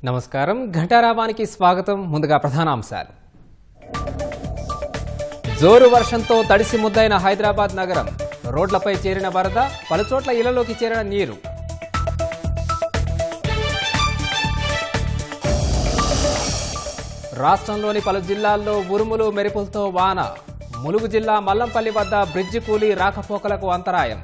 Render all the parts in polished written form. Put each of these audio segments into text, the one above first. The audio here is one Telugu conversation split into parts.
నమస్కారం ఘంటారావానికి స్వాగతం. ముందుగా ప్రధానాంశాలు. జోరు వర్షంతో తడిసి ముద్దైన హైదరాబాద్ నగరం. రోడ్లపై చేరిన వరద, పలుచోట్ల ఇళ్లలోకి చేరిన నీరు. రాష్ట్రంలోని పలు జిల్లాల్లో ఉరుములు మెరుపులతో వాన. ములుగు జిల్లా మల్లంపల్లి వద్ద బ్రిడ్జి కూలి రాకపోకలకు అంతరాయం.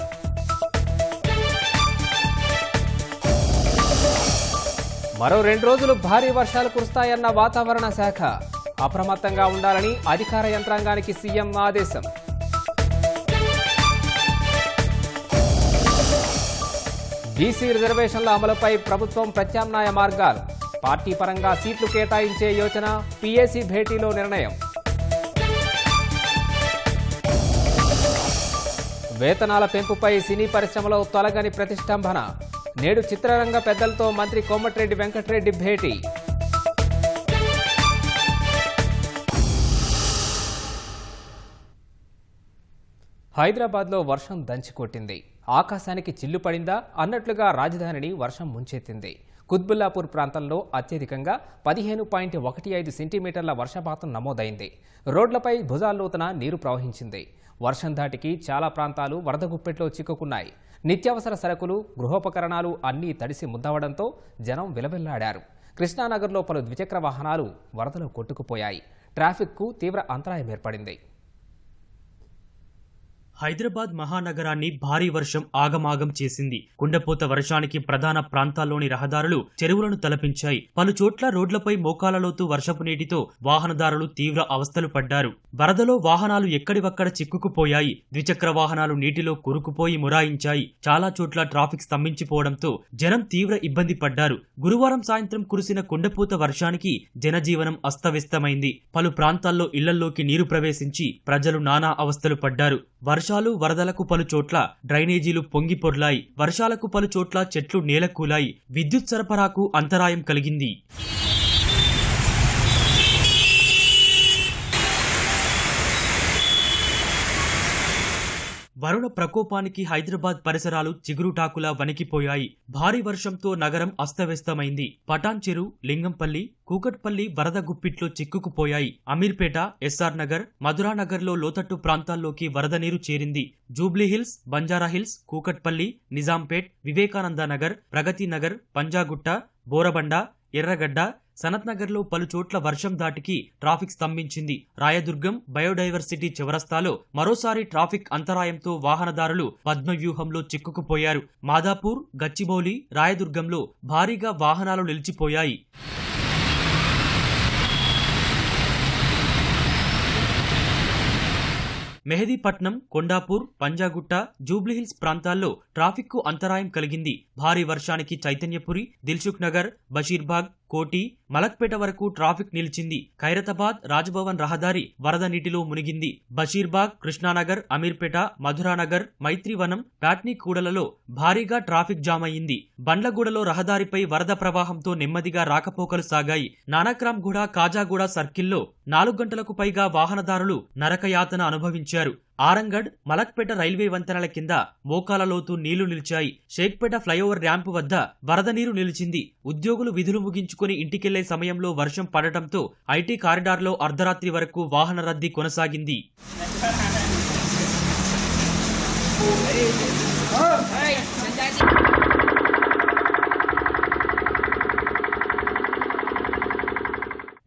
మరో 2 రోజులు భారీ వర్షాలు కురుస్తాయన్న వాతావరణ శాఖ. అప్రమత్తంగా ఉండాలని అధికార యంత్రాంగానికి సీఎం ఆదేశం. బీసీ రిజర్వేషన్ల అమలుపై ప్రభుత్వం ప్రత్యామ్నాయ మార్గాలు. పార్టీ పరంగా సీట్లు కేటాయించే యోచన. పీఏసీ భేటీలో నిర్ణయం. వేతనాల పెంపుపై సినీ పరిశ్రమలో తొలగని ప్రతిష్టంభన. నేడు చిత్రరంగ పెద్దలతో మంత్రి కోమటిరెడ్డి వెంకటరెడ్డి భేటీ. హైదరాబాద్లో వర్షం దంచికొట్టింది. ఆకాశానికి చిల్లు పడిందా అన్నట్లుగా రాజధానిని వర్షం ముంచెత్తింది. కుత్బుల్లాపూర్ ప్రాంతంలో అత్యధికంగా 15.15 సెంటీమీటర్ల వర్షపాతం నమోదైంది. రోడ్లపై భుజాల్లోతున నీరు ప్రవహించింది. వర్షం ధాటికి చాలా ప్రాంతాలు వరద గుప్పెట్లో చిక్కుకున్నాయి. నిత్యావసర సరుకులు, గృహోపకరణాలు అన్నీ తడిసి ముద్దవడంతో జనం విలవిల్లాడారు. కృష్ణానగర్లో పలు ద్విచక్ర వాహనాలు వరదలో కొట్టుకుపోయాయి. ట్రాఫిక్కు తీవ్ర అంతరాయం ఏర్పడింది. హైదరాబాద్ మహానగరాన్ని భారీ వర్షం ఆగమాగం చేసింది. కుండపోత వర్షానికి ప్రధాన ప్రాంతాల్లోని రహదారులు చెరువులను తలపించాయి. పలు చోట్ల రోడ్లపై మోకాలలోతు వర్షపు నీటితో వాహనదారులు తీవ్ర అవస్థలు పడ్డారు. వరదలో వాహనాలు ఎక్కడివక్కడ చిక్కుకుపోయాయి. ద్విచక్ర వాహనాలు నీటిలో కురుకుపోయి మురాయించాయి. చాలా చోట్ల ట్రాఫిక్ స్తంభించిపోవడంతో జనం తీవ్ర ఇబ్బంది పడ్డారు. గురువారం సాయంత్రం కురిసిన కుండపోత వర్షానికి జనజీవనం అస్తవ్యస్తమైంది. పలు ప్రాంతాల్లో ఇళ్లల్లోకి నీరు ప్రవేశించి ప్రజలు నానా అవస్థలు పడ్డారు. వర్షాలు వరదలకు పలు చోట్ల డ్రైనేజీలు పొంగి పొర్లాయి. వర్షాలకు పలు చోట్ల చెట్లు నేలకూలాయి. విద్యుత్ సరఫరాకు అంతరాయం కలిగింది. వరుణ ప్రకోపానికి హైదరాబాద్ పరిసరాలు చిగురుటాకులా వణికిపోయాయి. భారీ వర్షంతో నగరం అస్తవ్యస్తమైంది. పటాన్ చెరు, లింగంపల్లి, కూకట్పల్లి వరద గుప్పిట్లో చిక్కుకుపోయాయి. అమీర్పేట, ఎస్ఆర్ నగర్, మధురానగర్లో లోతట్టు ప్రాంతాల్లోకి వరద నీరు చేరింది. జూబ్లీహిల్స్, బంజారాహిల్స్, కూకట్పల్లి, నిజాంపేట్, వివేకానంద నగర్, ప్రగతి నగర్, పంజాగుట్ట, బోరబండ, ఎర్రగడ్డ, సనత్ నగర్లో పలు చోట్ల వర్షం దాటికి ట్రాఫిక్ స్తంభించింది. రాయదుర్గం, బయోడైవర్సిటీ చౌరస్తాలో మరోసారి ట్రాఫిక్ అంతరాయంతో వాహనదారులు పద్మవ్యూహంలో చిక్కుకుపోయారు. మాదాపూర్, గచ్చిబౌలి, రాయదుర్గంలో భారీగా వాహనాలు నిలిచిపోయాయి. మెహదీపట్నం, కొండాపూర్, పంజాగుట్ట, జూబ్లీహిల్స్ ప్రాంతాల్లో ట్రాఫిక్కు అంతరాయం కలిగింది. భారీ వర్షానికి చైతన్యపురి, దిల్సుఖ్ నగర్, బషీర్బాగ్, కోటి, మలక్పేట వరకు ట్రాఫిక్ నిలిచింది. ఖైరతాబాద్, రాజ్భవన్ రహదారి వరద నీటిలో మునిగింది. బషీర్బాగ్, కృష్ణానగర్, అమీర్పేట, మధురానగర్, మైత్రివనం, ప్యాట్నీ కూడలలో భారీగా ట్రాఫిక్ జామ్ అయింది. బండ్లగూడలో రహదారిపై వరద ప్రవాహంతో నెమ్మదిగా రాకపోకలు సాగాయి. నానక్రామ్గూడ, కాజాగూడ సర్కిల్లో 4 గంటలకు పైగా వాహనదారులు నరకయాతన అనుభవించారు. ఆరంగడ్, మలక్పేట రైల్వే వంతెనల కింద మోకాలలోతు నీళ్లు నిలిచాయి. షేక్పేట ఫ్లైఓవర్ ర్యాంపు వద్ద వరద నీరు నిలిచింది. ఉద్యోగులు విధులు ముగించుకుని ఇంటికెళ్లే సమయంలో వర్షం పడటంతో ఐటీ కారిడార్లో అర్ధరాత్రి వరకు వాహన రద్దీ కొనసాగింది.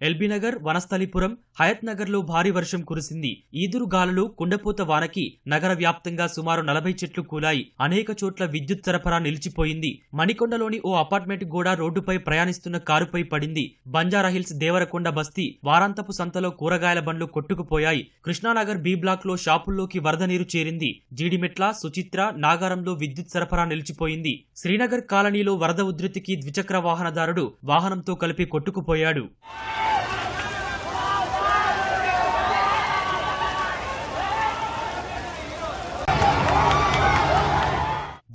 ఎల్బీనగర్, వనస్థలిపురం, హయత్ నగర్ లో భారీ వర్షం కురిసింది. ఈదురు గాలులు, కుండపోత వానకి నగర వ్యాప్తంగా సుమారు 40 చెట్లు కూలాయి. అనేక చోట్ల విద్యుత్ సరఫరా నిలిచిపోయింది. మణికొండలోని ఓ అపార్ట్మెంట్ గోడ రోడ్డుపై ప్రయాణిస్తున్న కారుపై పడింది. బంజారాహిల్స్, దేవరకొండ బస్తీ వారాంతపు సంతలో కూరగాయల బండ్లు కొట్టుకుపోయాయి. కృష్ణానగర్ బి బ్లాక్ లో షాపుల్లోకి వరద నీరు చేరింది. జీడిమెట్ల, సుచిత్ర, నాగారంలో విద్యుత్ సరఫరా నిలిచిపోయింది. శ్రీనగర్ కాలనీలో వరద ఉధృతికి ద్విచక్ర వాహనదారుడు వాహనంతో కలిపి కొట్టుకుపోయాడు.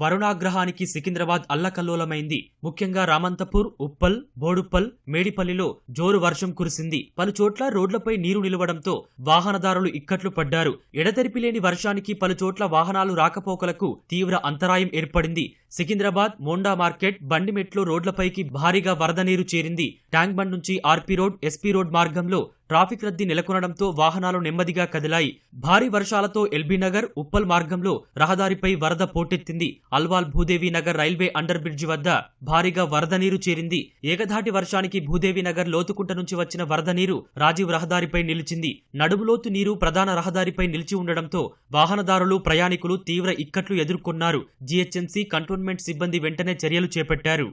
వరుణాగ్రహానికి సికింద్రాబాద్ అల్లకల్లోలమైంది. ముఖ్యంగా రామంతపూర్, ఉప్పల్, బోడుప్పల్, మేడిపల్లిలో జోరు వర్షం కురిసింది. పలు చోట్ల రోడ్లపై నీరు నిలవడంతో వాహనదారులు ఇక్కట్లు పడ్డారు. ఎడతెరిపిలేని వర్షానికి పలు చోట్ల వాహనాలు రాకపోకలకు తీవ్ర అంతరాయం ఏర్పడింది. సికింద్రాబాద్ మోండా మార్కెట్ బండిమెట్లు రోడ్లపైకి భారీగా వరద నీరు చేరింది. ట్యాంక్ బండ్ నుంచి ఆర్పీ రోడ్, ఎస్పీ రోడ్ మార్గంలో ట్రాఫిక్ రద్దీ నెలకొనడంతో వాహనాలు నెమ్మదిగా కదిలాయి. భారీ వర్షాలతో ఎల్బీ నగర్, ఉప్పల్ మార్గంలో రహదారిపై వరద పోటెత్తింది. Alwal Bhudevi Nagar railway under bridge వద్ద భారీగా వరద నీరు చేరింది. ఏకధాటి వర్షానికి భూదేవి నగర్ లోతుకుంట నుంచి వచ్చిన వరద నీరు రాజీవ్ రహదారిపై నిలిచింది. నడుములోతు నీరు ప్రధాన రహదారిపై నిలిచి ఉండడంతో వాహనదారులు, ప్రయాణికులు తీవ్ర ఇక్కట్లు ఎదుర్కొన్నారు. జీహెచ్ఎంసీ కంటోన్మెంట్ సిబ్బంది వెంటనే చర్యలు చేపట్టారు.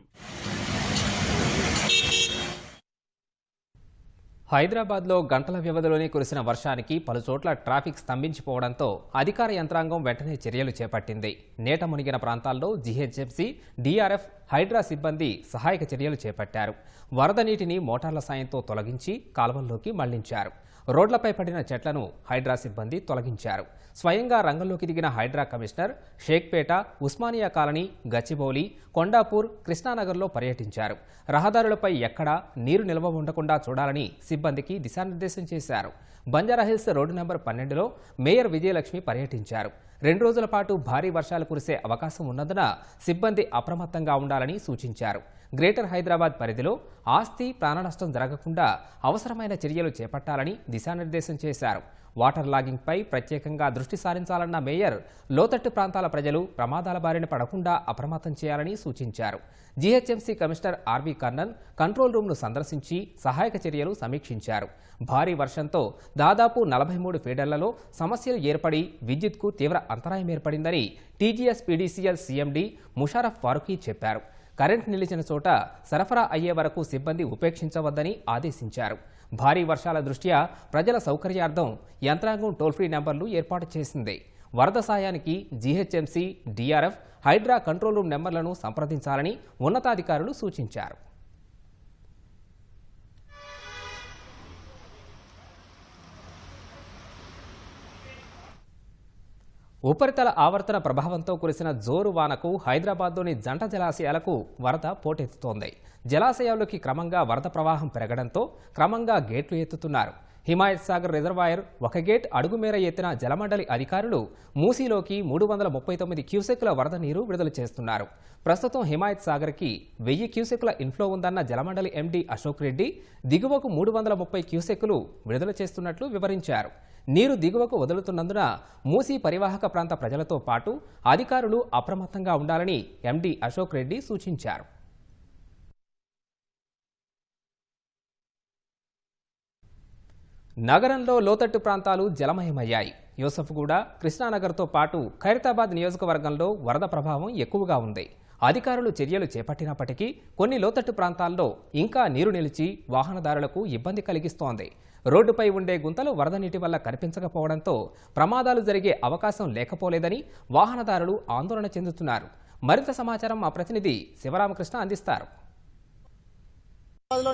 హైదరాబాద్లో గంటల వ్యవధిలోనే కురిసిన వర్షానికి పలుచోట్ల ట్రాఫిక్ స్తంభించిపోవడంతో అధికార యంత్రాంగం వెంటనే చర్యలు చేపట్టింది. నేట మునిగిన ప్రాంతాల్లో జీహెచ్ఎంసీ, డీఆర్ఎఫ్, హైడ్రా సిబ్బంది సహాయక చర్యలు చేపట్టారు. వరద నీటిని మోటార్ల సాయంతో తొలగించి కాల్వల్లోకి మళ్లించారు. రోడ్లపై పడిన చెట్లను హైడ్రా సిబ్బంది తొలగించారు. స్వయంగా రంగంలోకి దిగిన హైడ్రా కమిషనర్ షేక్పేట, ఉస్మానియా కాలనీ, గచ్చిబౌలి, కొండాపూర్, కృష్ణానగర్లో పర్యటించారు. రహదారులపై ఎక్కడా నీరు నిల్వ ఉండకుండా చూడాలని సిబ్బందికి దిశానిర్దేశం చేశారు. బంజారాహిల్స్ రోడ్డు నెంబర్ 12లో మేయర్ విజయలక్ష్మి పర్యటించారు. 2 రోజుల పాటు భారీ వర్షాలు కురిసే అవకాశం ఉన్నందున సిబ్బంది అప్రమత్తంగా ఉండాలని సూచించారు. గ్రేటర్ హైదరాబాద్ పరిధిలో ఆస్తి, ప్రాణనష్టం జరగకుండా అవసరమైన చర్యలు చేపట్టాలని దిశానిర్దేశం చేశారు. వాటర్ లాగింగ్పై ప్రత్యేకంగా దృష్టి సారించాలన్న మేయర్ లోతట్టు ప్రాంతాల ప్రజలు ప్రమాదాల బారిన పడకుండా అప్రమత్తం చేయాలని సూచించారు. GHMC commissioner RV Karnan control రూమ్ను సందర్శించి సహాయక చర్యలు సమీక్షించారు. భారీ వర్షంతో దాదాపు 43 ఫీడర్లలో సమస్యలు ఏర్పడి విద్యుత్కు తీవ్ర అంతరాయం ఏర్పడిందని TGS PDCL CMD Musharraf Farooqui చెప్పారు. కరెంట్ నిలిచిన చోట సరఫరా అయ్యే వరకు సిబ్బంది ఉపేక్షించవద్దని ఆదేశించారు. భారీ వర్షాల దృష్ట్యా ప్రజల సౌకర్యార్థం యంత్రాంగం టోల్ ఫ్రీ నెంబర్లు ఏర్పాటు చేసింది. వరద సాయానికి GHMC, DRF, Hydraa control room నెంబర్లను సంప్రదించాలని ఉన్నతాధికారులు సూచించారు. ఉపరితల ఆవర్తన ప్రభావంతో కురిసిన జోరు వానకు హైదరాబాద్లోని జంట జలాశయాలకు వరద పోటెత్తుతోంది. జలాశయాల్లోకి క్రమంగా వరద ప్రవాహం పెరగడంతో క్రమంగా గేట్లు ఎత్తుతున్నారు. హిమాయత్ సాగర్ రిజర్వాయర్ ఒక గేట్ అడుగుమేర ఎత్తిన జలమండలి అధికారులు మూసీలోకి 339 క్యూసెక్కుల వరద నీరు విడుదల చేస్తున్నారు. ప్రస్తుతం హిమాయత్ సాగర్కి 1000 క్యూసెక్కుల ఇన్ఫ్లో ఉందన్న జలమండలి ఎండీ అశోక్ రెడ్డి దిగువకు 330 క్యూసెక్కులు విడుదల చేస్తున్నట్లు వివరించారు. నీరు దిగువకు వదులుతున్నందున మూసీ పరివాహక ప్రాంత ప్రజలతో పాటు అధికారులు అప్రమత్తంగా ఉండాలని ఎండీ అశోక్ రెడ్డి సూచించారు. నగరంలో లోతట్టు ప్రాంతాలు జలమయమయ్యాయి. యూసఫ్గూడ, కృష్ణానగర్తో పాటు ఖైరతాబాద్ నియోజకవర్గంలో వరద ప్రభావం ఎక్కువగా ఉంది. అధికారులు చర్యలు చేపట్టినప్పటికీ కొన్ని లోతట్టు ప్రాంతాల్లో ఇంకా నీరు నిలిచి వాహనదారులకు ఇబ్బంది కలిగిస్తోంది. రోడ్డుపై ఉండే గుంతలు వరద నీటి వల్ల కనిపించకపోవడంతో ప్రమాదాలు జరిగే అవకాశం లేకపోలేదని వాహనదారులు ఆందోళన చెందుతున్నారు. మరింత సమాచారం మా ప్రతినిధి శివరామకృష్ణ అందిస్తారు.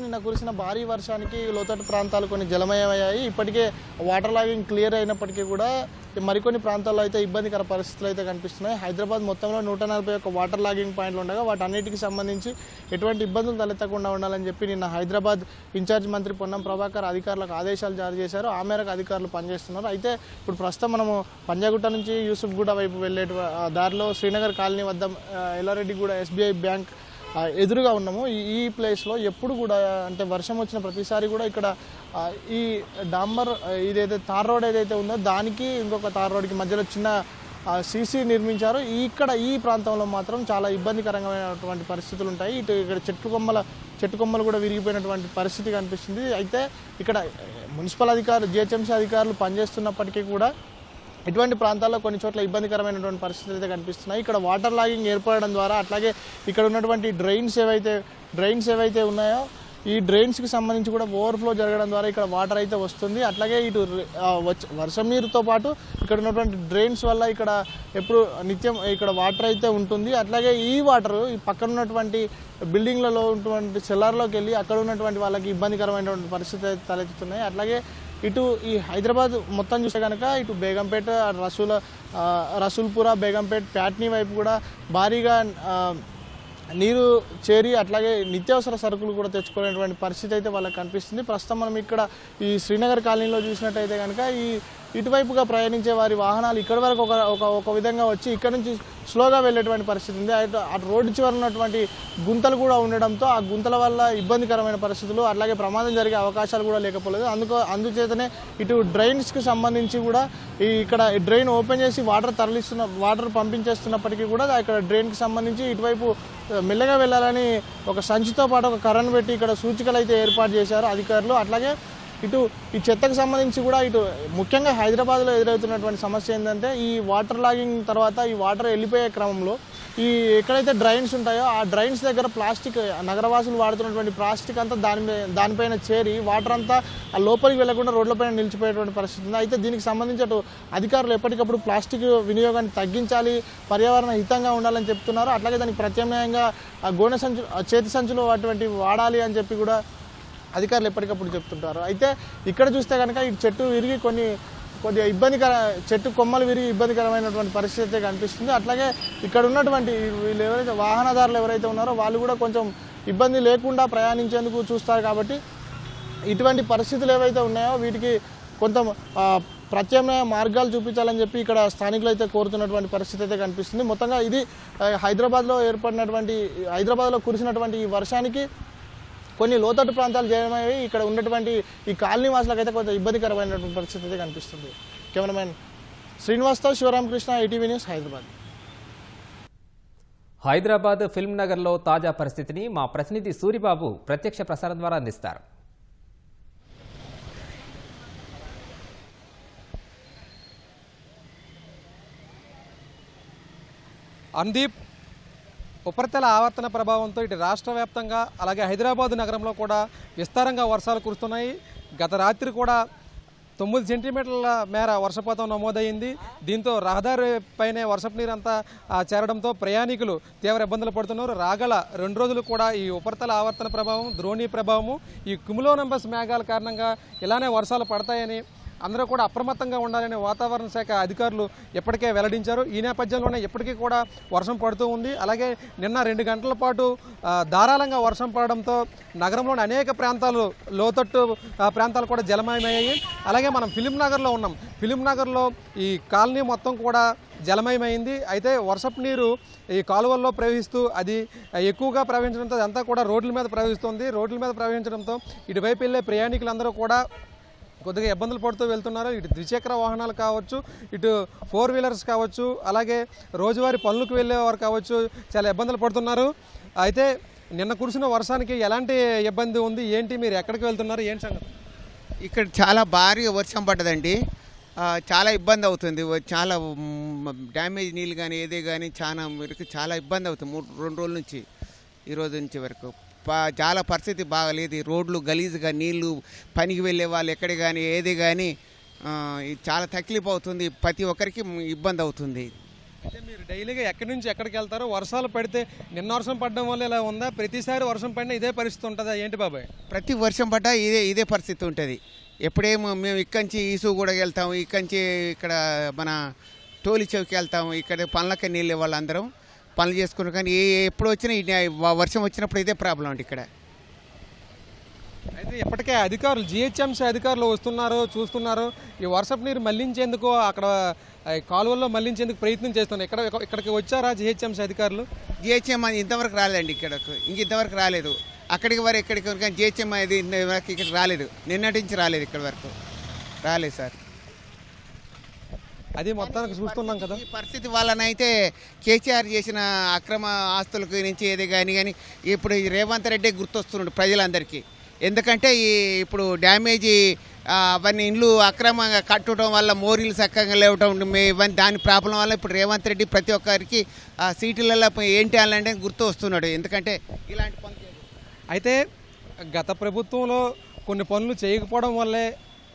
నిన్న కురిసిన భారీ వర్షానికి లోతట్టు ప్రాంతాలు కొన్ని జలమయమయ్యాయి. ఇప్పటికే వాటర్ లాగింగ్ క్లియర్ అయినప్పటికీ కూడా మరికొన్ని ప్రాంతాల్లో అయితే ఇబ్బందికర పరిస్థితులు అయితే కనిపిస్తున్నాయి. హైదరాబాద్ మొత్తంలో 141 వాటర్ లాగింగ్ పాయింట్లు ఉండగా వాటన్నిటికి సంబంధించి ఎటువంటి ఇబ్బందులు తలెత్తకుండా ఉండాలని చెప్పి నిన్న హైదరాబాద్ ఇన్ఛార్జ్ మంత్రి పొన్నం ప్రభాకర్ అధికారులకు ఆదేశాలు జారీ చేశారు. ఆ మేరకు అధికారులు పనిచేస్తున్నారు. అయితే ఇప్పుడు ప్రస్తుతం మనము పంజాగుట్ట నుంచి యూసుఫ్గూడ వైపు వెళ్లే దారిలో శ్రీనగర్ కాలనీ వద్ద ఎల్లారెడ్డిగూడ ఎస్బీఐ బ్యాంక్ ఎదురుగా ఉన్నాము. ఈ ప్లేస్లో ఎప్పుడు కూడా అంటే వర్షం వచ్చిన ప్రతిసారి కూడా ఇక్కడ ఈ డాంబర్ ఇదైతే తార్ రోడ్ ఏదైతే ఉందో దానికి ఇంకొక తార్ రోడ్కి మధ్యలో చిన్న సీసీ నిర్మించారు. ఇక్కడ ఈ ప్రాంతంలో మాత్రం చాలా ఇబ్బందికరమైనటువంటి పరిస్థితులు ఉంటాయి. ఇక్కడ చెట్టు కొమ్మలు కూడా విరిగిపోయినటువంటి పరిస్థితి కనిపిస్తుంది. అయితే ఇక్కడ మున్సిపల్ అధికారులు, జిహెచ్ఎంసీ అధికారులు పనిచేస్తున్నప్పటికీ కూడా ఇటువంటి ప్రాంతాల్లో కొన్ని చోట్ల ఇబ్బందికరమైనటువంటి పరిస్థితులు అయితే కనిపిస్తున్నాయి. ఇక్కడ వాటర్ లాగింగ్ ఏర్పడడం ద్వారా అట్లాగే ఇక్కడ ఉన్నటువంటి డ్రైన్స్ ఏవైతే ఉన్నాయో ఈ డ్రైన్స్కి సంబంధించి కూడా ఓవర్ఫ్లో జరగడం ద్వారా ఇక్కడ వాటర్ అయితే వస్తుంది. అట్లాగే ఇటు వర్షం నీరుతో పాటు ఇక్కడ ఉన్నటువంటి డ్రైన్స్ వల్ల ఇక్కడ ఎప్పుడు నిత్యం ఇక్కడ వాటర్ అయితే ఉంటుంది. అట్లాగే ఈ వాటర్ ఈ పక్కన ఉన్నటువంటి బిల్డింగ్లలో ఉన్నటువంటి సెల్లార్లోకి వెళ్ళి అక్కడ ఉన్నటువంటి వాళ్ళకి ఇబ్బందికరమైనటువంటి పరిస్థితులు అయితే తలెత్తుతున్నాయి. అట్లాగే ఇటు ఈ హైదరాబాద్ మొత్తం చూస్తే కనుక ఇటు బేగంపేట, రసూల్పుర, బేగంపేట, ప్యాట్నీ వైపు కూడా భారీగా నీరు చేరి అట్లాగే నిత్యావసర సరుకులు కూడా తెచ్చుకునేటువంటి పరిస్థితి అయితే వాళ్ళకి కనిపిస్తుంది. ప్రస్తుతం మనం ఇక్కడ ఈ శ్రీనగర్ కాలనీలో చూసినట్టయితే కనుక ఈ ఇటువైపుగా ప్రయాణించే వారి వాహనాలు ఇక్కడ వరకు ఒక విధంగా వచ్చి ఇక్కడ నుంచి స్లోగా వెళ్ళేటువంటి పరిస్థితి ఉంది. అటు రోడ్డు చివర ఉన్నటువంటి గుంతలు కూడా ఉండడంతో ఆ గుంతల వల్ల ఇబ్బందికరమైన పరిస్థితులు అట్లాగే ప్రమాదం జరిగే అవకాశాలు కూడా లేకపోలేదు. అందుచేతనే ఇటు డ్రైన్స్కి సంబంధించి కూడా ఇక్కడ డ్రైన్ ఓపెన్ చేసి వాటర్ పంపించేస్తున్నప్పటికీ కూడా ఇక్కడ డ్రైన్కి సంబంధించి ఇటువైపు మెల్లగా వెళ్ళాలని ఒక సంచితో పాటు ఒక కర్రను పెట్టి ఇక్కడ సూచికలు అయితే ఏర్పాటు చేశారు అధికారులు. అట్లాగే ఇటు ఈ చెత్తకు సంబంధించి కూడా ఇటు ముఖ్యంగా హైదరాబాద్లో ఎదురవుతున్నటువంటి సమస్య ఏంటంటే ఈ వాటర్ లాగింగ్ తర్వాత ఈ వాటర్ వెళ్ళిపోయే క్రమంలో ఈ ఎక్కడైతే డ్రైన్స్ ఉంటాయో ఆ డ్రైన్స్ దగ్గర ప్లాస్టిక్ నగరవాసులు వాడుతున్నటువంటి ప్లాస్టిక్ అంతా దానిపైన చేరి వాటర్ అంతా ఆ లోపలికి వెళ్లకుండా రోడ్లపైన నిలిచిపోయేటువంటి పరిస్థితి ఉంది. అయితే దీనికి సంబంధించి అటు అధికారులు ఎప్పటికప్పుడు ప్లాస్టిక్ వినియోగాన్ని తగ్గించాలి, పర్యావరణ హితంగా ఉండాలని చెప్తున్నారు. అట్లాగే దానికి ప్రత్యామ్నాయంగా ఆ గోనె సంచులు చేతి సంచులు అటువంటి వాడాలి అని చెప్పి కూడా అధికారులు ఎప్పటికప్పుడు చెప్తుంటారు. అయితే ఇక్కడ చూస్తే కనుక ఈ చెట్టు విరిగి కొద్దిగా చెట్టు కొమ్మలు విరిగి ఇబ్బందికరమైనటువంటి పరిస్థితి కనిపిస్తుంది. అట్లాగే ఇక్కడ ఉన్నటువంటి వీళ్ళు ఎవరైతే వాహనదారులు ఎవరైతే ఉన్నారో వాళ్ళు కూడా కొంచెం ఇబ్బంది లేకుండా ప్రయాణించేందుకు చూస్తారు. కాబట్టి ఇటువంటి పరిస్థితులు ఏవైతే ఉన్నాయో వీటికి కొంత ప్రత్యామ్నాయ మార్గాలు చూపించాలని చెప్పి ఇక్కడ స్థానికులు అయితే కోరుతున్నటువంటి పరిస్థితి అయితే కనిపిస్తుంది. మొత్తంగా ఇది హైదరాబాద్లో కురిసినటువంటి ఈ వర్షానికి కొన్ని లోతట్టు ప్రాంతాలు చేయడమయ్యి ఇక్కడ ఉన్నటువంటి ఈ కాలనీ వాసులకు అయితే కొంచెం ఇబ్బందికరమైనటువంటి పరిస్థితి అయితే కనిపిస్తుంది. కెమెరామెన్ శ్రీనివాస్తో Sivaramakrishna, ETV news, Hyderabad. Hyderabad film నగర్లో తాజా పరిస్థితిని మా ప్రతినిధి సూరిబాబు ప్రత్యక్ష ప్రసారం ద్వారా అందిస్తారు. అనుదీప్, ఉపరితల ఆవర్తన ప్రభావంతో ఇటు రాష్ట్ర వ్యాప్తంగా అలాగే హైదరాబాద్ నగరంలో కూడా విస్తారంగా వర్షాలు కురుస్తున్నాయి. గత రాత్రి కూడా 9 సెంటీమీటర్ల మేర వర్షపాతం నమోదైంది. దీంతో రహదారి పైనే వర్షపు నీరంతా చేరడంతో ప్రయాణికులు తీవ్ర ఇబ్బందులు పడుతున్నారు. రాగల 2 రోజులు కూడా ఈ ఉపరితల ఆవర్తన ప్రభావం, ద్రోణి ప్రభావము, ఈ క్యుములోనింబస్ మేఘాల కారణంగా ఇలానే వర్షాలు పడతాయని అందరూ కూడా అప్రమత్తంగా ఉండాలని వాతావరణ శాఖ అధికారులు ఇప్పటికే వెల్లడించారు. ఈ నేపథ్యంలోనే ఇప్పటికీ కూడా వర్షం పడుతూ ఉంది. అలాగే నిన్న 2 గంటల పాటు ధారాళంగా వర్షం పడడంతో నగరంలోని అనేక ప్రాంతాలు, లోతట్టు ప్రాంతాలు కూడా జలమయమయ్యాయి. అలాగే మనం ఫిలిం నగర్లో ఉన్నాం. ఫిలిం నగర్లో ఈ కాలనీ మొత్తం కూడా జలమయమైంది. అయితే వర్షపు నీరు ఈ కాలువల్లో ప్రవహిస్తూ అది ఎక్కువగా ప్రవహించడంతో అదంతా కూడా రోడ్ల మీద ప్రవహిస్తుంది. రోడ్ల మీద ప్రవహించడంతో ఇటువైపు వెళ్ళే ప్రయాణికులందరూ కూడా కొద్దిగా ఇబ్బందులు పడుతూ వెళ్తున్నారు. ఇటు ద్విచక్ర వాహనాలు కావచ్చు, ఇటు 4 వీలర్స్ కావచ్చు, అలాగే రోజువారీ పనులకు వెళ్ళేవారు కావచ్చు, చాలా ఇబ్బందులు పడుతున్నారు. అయితే నిన్న కురిసిన వర్షానికి ఎలాంటి ఇబ్బంది ఉంది, ఏంటి, మీరు ఎక్కడికి వెళ్తున్నారు, ఏంటి సంగతి? ఇక్కడ చాలా భారీ వర్షం పడ్డదండి. చాలా ఇబ్బంది అవుతుంది. చాలా డ్యామేజ్ నీళ్ళు కానీ ఏదే కానీ చాలా ఇబ్బంది అవుతుంది. 2 రోజుల నుంచి ఈ రోజు నుంచి వరకు చాలా పరిస్థితి బాగాలేదు. రోడ్లు గలీజ్గా, నీళ్లు, పనికి వెళ్ళే వాళ్ళు ఎక్కడ కానీ ఏది కానీ చాలా తక్లీఫ్ అవుతుంది. ప్రతి ఒక్కరికి ఇబ్బంది అవుతుంది. అయితే మీరు డైలీగా ఎక్కడి నుంచి ఎక్కడికి వెళ్తారో? వర్షాలు పడితే నిన్న వర్షం పడడం వల్ల ఇలా ఉందా? ప్రతిసారి వర్షం పడినా ఇదే పరిస్థితి ఉంటుందా ఏంటి బాబాయ్? ప్రతి వర్షం పడ్డా ఇదే పరిస్థితి ఉంటుంది. ఎప్పుడేమో మేము ఇక్కడి నుంచి ఈసుగూడకి వెళ్తాము, ఇక్కడి నుంచి ఇక్కడ మన టోలీ చౌకి వెళ్తాము. ఇక్కడ పనులకి నీళ్ళు వాళ్ళందరం పనులు చేసుకున్నారు. కానీ ఎప్పుడు వచ్చినా వర్షం వచ్చినప్పుడు ఇదే ప్రాబ్లం అండి ఇక్కడ. అయితే ఇప్పటికే అధికారులు, జిహెచ్ఎంసీ అధికారులు వస్తున్నారు, చూస్తున్నారు. ఈ వర్షపు నీరు మళ్లించేందుకు అక్కడ కాలువల్లో మళ్లించేందుకు ప్రయత్నం చేస్తున్నారు. ఇక్కడికి వచ్చారా జిహెచ్ఎంసీ అధికారులు? జిహెచ్ఎం ఇంతవరకు రాలేదండి. ఇంతవరకు రాలేదు. అక్కడికి ఎక్కడికి కానీ జిహెచ్ఎం అది ఇక్కడ రాలేదు. నిన్నటి నుంచి రాలేదు, ఇక్కడి వరకు రాలేదు సార్. అది మొత్తానికి చూస్తున్నాం కదా. ఈ పరిస్థితి వల్లనైతే కేసీఆర్ చేసిన అక్రమ ఆస్తులకు నుంచి ఏది కానీ ఇప్పుడు రేవంత్ రెడ్డి గుర్తొస్తున్నాడు ప్రజలందరికీ. ఎందుకంటే ఇప్పుడు డ్యామేజీ అవన్నీ ఇండ్లు అక్రమంగా కట్టడం వల్ల మోరీలు చక్కగా లేవటం ఇవన్నీ దాని ప్రాబ్లం వల్ల ఇప్పుడు రేవంత్ రెడ్డి ప్రతి ఒక్కరికి సీట్లలో ఏంటి అలాంటి గుర్తు వస్తున్నాడు. ఎందుకంటే ఇలాంటి పనులు అయితే గత ప్రభుత్వంలో కొన్ని పనులు చేయకపోవడం వల్లే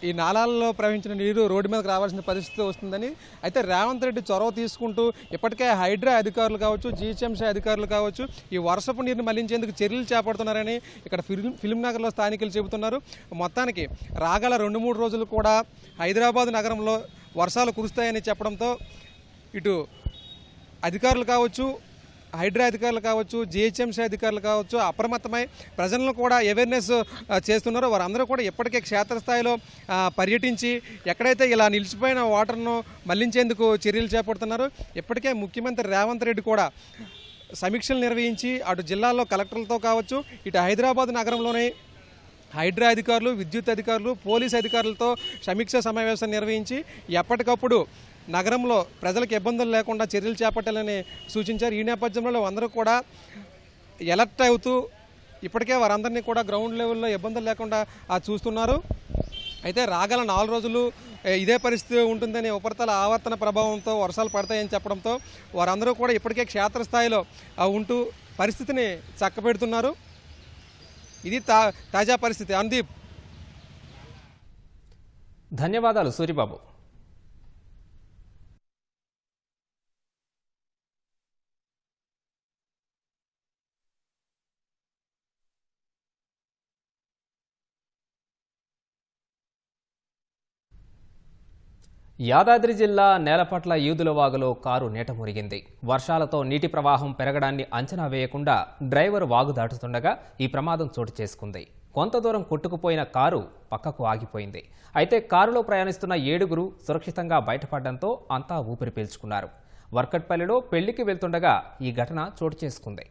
ఈ నాలాల్లో ప్రవహించిన నీరు రోడ్డు మీదకి రావాల్సిన పరిస్థితి వస్తుందని అయితే రేవంత్ రెడ్డి చొరవ తీసుకుంటూ ఇప్పటికే హైడ్రా అధికారులు కావచ్చు, జిహెచ్ఎంసీ అధికారులు కావచ్చు ఈ వర్షపు నీరుని మళ్లించేందుకు చర్యలు చేపడుతున్నారని ఇక్కడ ఫిలిం నగర్లో స్థానికులు చెబుతున్నారు. మొత్తానికి రాగల 2-3 రోజులు కూడా హైదరాబాద్ నగరంలో వర్షాలు కురుస్తాయని చెప్పడంతో ఇటు అధికారులు కావచ్చు, హైడ్రా అధికారులు కావచ్చు, జిహెచ్ఎంసీ అధికారులు కావచ్చు అప్రమత్తమై ప్రజలను కూడా అవేర్నెస్ చేస్తున్నారో వారందరూ కూడా ఇప్పటికే క్షేత్రస్థాయిలో పర్యటించి ఎక్కడైతే ఇలా నిలిచిపోయిన వాటర్ను మళ్లించేందుకు చర్యలు చేపడుతున్నారు. ఇప్పటికే ముఖ్యమంత్రి రేవంత్ రెడ్డి కూడా సమీక్షలు నిర్వహించి అటు జిల్లాల్లో కలెక్టర్లతో కావచ్చు, ఇటు హైదరాబాద్ నగరంలోనే హైడ్రా అధికారులు, విద్యుత్ అధికారులు, పోలీస్ అధికారులతో సమీక్ష సమావేశం నిర్వహించి ఎప్పటికప్పుడు నగరంలో ప్రజలకు ఇబ్బందులు లేకుండా చర్యలు చేపట్టాలని సూచించారు. ఈ నేపథ్యంలో అందరూ కూడా ఎలర్ట్ అవుతూ ఇప్పటికే వారందరినీ కూడా గ్రౌండ్ లెవెల్లో ఇబ్బందులు లేకుండా చూస్తున్నారు. అయితే రాగల 4 రోజులు ఇదే పరిస్థితి ఉంటుందని ఉపరితల ఆవర్తన ప్రభావంతో వర్షాలు పడతాయని చెప్పడంతో వారందరూ కూడా ఇప్పటికే క్షేత్రస్థాయిలో ఉంటూ పరిస్థితిని చక్కబెడుతున్నారు. ఇది తాజా పరిస్థితి. అనుదీప్. ధన్యవాదాలు సూరిబాబు. యాదాద్రి జిల్లా నేలపట్ల ఈదులవాగులో కారు నీట మునిగింది. వర్షాలతో నీటి ప్రవాహం పెరగడాన్ని అంచనా వేయకుండా డ్రైవర్ వాగు దాటుతుండగా ఈ ప్రమాదం చోటు చేసుకుంది. కొంత దూరం కొట్టుకుపోయిన కారు పక్కకు ఆగిపోయింది. అయితే కారులో ప్రయాణిస్తున్న 7గురు సురక్షితంగా బయటపడడంతో అంతా ఊపిరి పీల్చుకున్నారు. వర్కట్పల్లిలో పెళ్లికి వెళ్తుండగా ఈ ఘటన చోటు చేసుకుంది.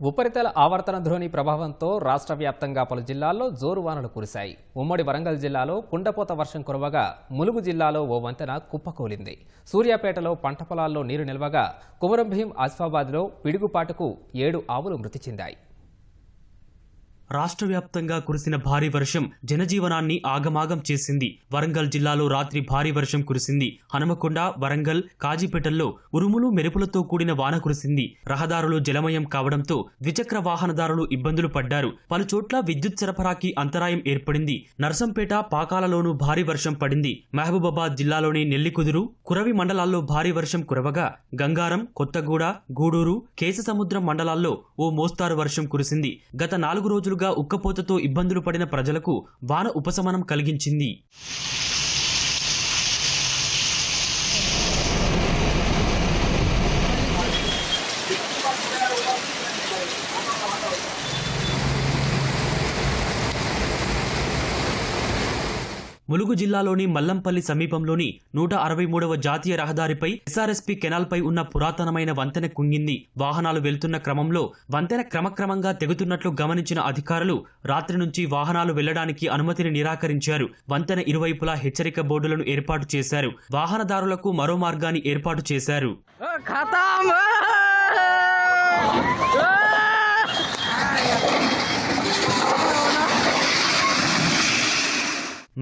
ఉపరితల ఆవర్తన ద్రోణి ప్రభావంతో రాష్ట్ర వ్యాప్తంగా పలు జిల్లాల్లో జోరు వానలు కురిశాయి. ఉమ్మడి వరంగల్ జిల్లాలో కుండపోత వర్షం కురవగా ములుగు జిల్లాలో ఓ వంతెన కుప్పకూలింది. సూర్యాపేటలో పంట పొలాల్లో నీరు నిల్వగా కుమరంభీం ఆసిఫాబాద్లో పిడుగుపాటుకు 7 ఆవులు మృతి చెందాయి. రాష్ట్ర వ్యాప్తంగా కురిసిన భారీ వర్షం జనజీవనాన్ని ఆగమాగం చేసింది. వరంగల్ జిల్లాలో రాత్రి భారీ వర్షం కురిసింది. హనుమకొండ, వరంగల్, కాజీపేటల్లో ఉరుములు మెరుపులతో కూడిన వాన కురిసింది. రహదారులు జలమయం కావడంతో ద్విచక్ర వాహనదారులు ఇబ్బందులు పడ్డారు. పలుచోట్ల విద్యుత్ సరఫరాకి అంతరాయం ఏర్పడింది. నర్సంపేట, పాకాలలోనూ భారీ వర్షం పడింది. మహబూబాబాద్ జిల్లాలోని నెల్లికుదురు, కురవి మండలాల్లో భారీ వర్షం కురవగా గంగారం, కొత్తగూడ, గూడూరు, కేశసముద్రం మండలాల్లో ఓ మోస్తారు వర్షం కురిసింది. గత 4 రోజులుగా ఉక్కపోతతో ఇబ్బందులు పడిన ప్రజలకు వాన ఉపశమనం కలిగించింది. ములుగు జిల్లాలోని మల్లంపల్లి సమీపంలోని 163వ జాతీయ రహదారిపై ఎస్ఆర్ఎస్పీ కెనాల్పై ఉన్న పురాతనమైన వంతెన కుంగింది. వాహనాలు వెళ్తున్న క్రమంలో వంతెన క్రమక్రమంగా తెగుతున్నట్లు గమనించిన అధికారులు రాత్రి నుంచి వాహనాలు వెళ్లడానికి అనుమతిని నిరాకరించారు. వంతెన ఇరువైపులా హెచ్చరిక బోర్డులను ఏర్పాటు చేశారు. వాహనదారులకు మరో మార్గాన్ని ఏర్పాటు చేశారు.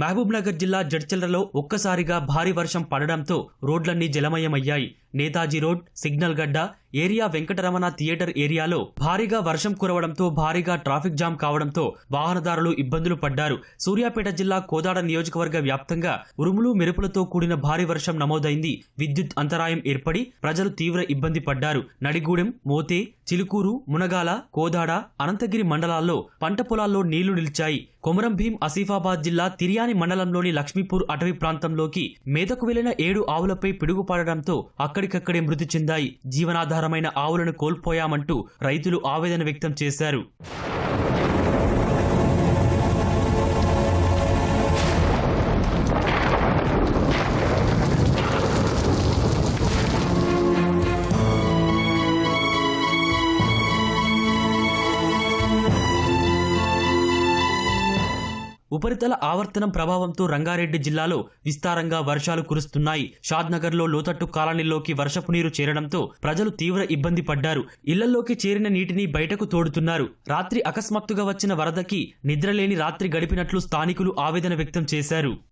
మహబూబ్నగర్ జిల్లా జడ్చర్లలో ఒక్కసారిగా భారీ వర్షం పడడంతో రోడ్లన్నీ జలమయమయ్యాయి. నేతాజీ రోడ్, సిగ్నల్ గడ్డ ఏరియా, వెంకటరమణ థియేటర్ ఏరియాలో భారీగా వర్షం కురవడంతో భారీగా ట్రాఫిక్ జామ్ కావడంతో వాహనదారులు ఇబ్బందులు పడ్డారు. సూర్యాపేట జిల్లా కోదాడ నియోజకవర్గ వ్యాప్తంగా ఉరుములు మెరుపులతో కూడిన భారీ వర్షం నమోదైంది. విద్యుత్ అంతరాయం ఏర్పడి ప్రజలు తీవ్ర ఇబ్బంది పడ్డారు. నడిగూడెం, మోతే, చిలుకూరు, మునగాల, కోదాడ, అనంతగిరి మండలాల్లో పంట పొలాల్లో నీళ్లు నిలిచాయి. కొమరంభీం ఆసిఫాబాద్ జిల్లా తిర్యాని మండలంలోని లక్ష్మీపూర్ అటవీ ప్రాంతంలోకి మేతకు వెళ్లిన 7 ఆవులపై పిడుగుపడడంతో అక్కడికక్కడే మృతి చెందాయి. జీవనాధారమైన ఆవులను కోల్పోయామంటూ రైతులు ఆవేదన వ్యక్తం చేశారు. ఉపరితల ఆవర్తనం ప్రభావంతో రంగారెడ్డి జిల్లాలో విస్తారంగా వర్షాలు కురుస్తున్నాయి. షాద్నగర్లో లోతట్టు కాలనీలోకి వర్షపు నీరు చేరడంతో ప్రజలు తీవ్ర ఇబ్బంది పడ్డారు. ఇళ్లలోకి చేరిన నీటిని బయటకు తోడుతున్నారు. రాత్రి అకస్మాత్తుగా వచ్చిన వరదకి నిద్రలేని రాత్రి గడిపినట్లు స్థానికులు ఆవేదన వ్యక్తం చేశారు.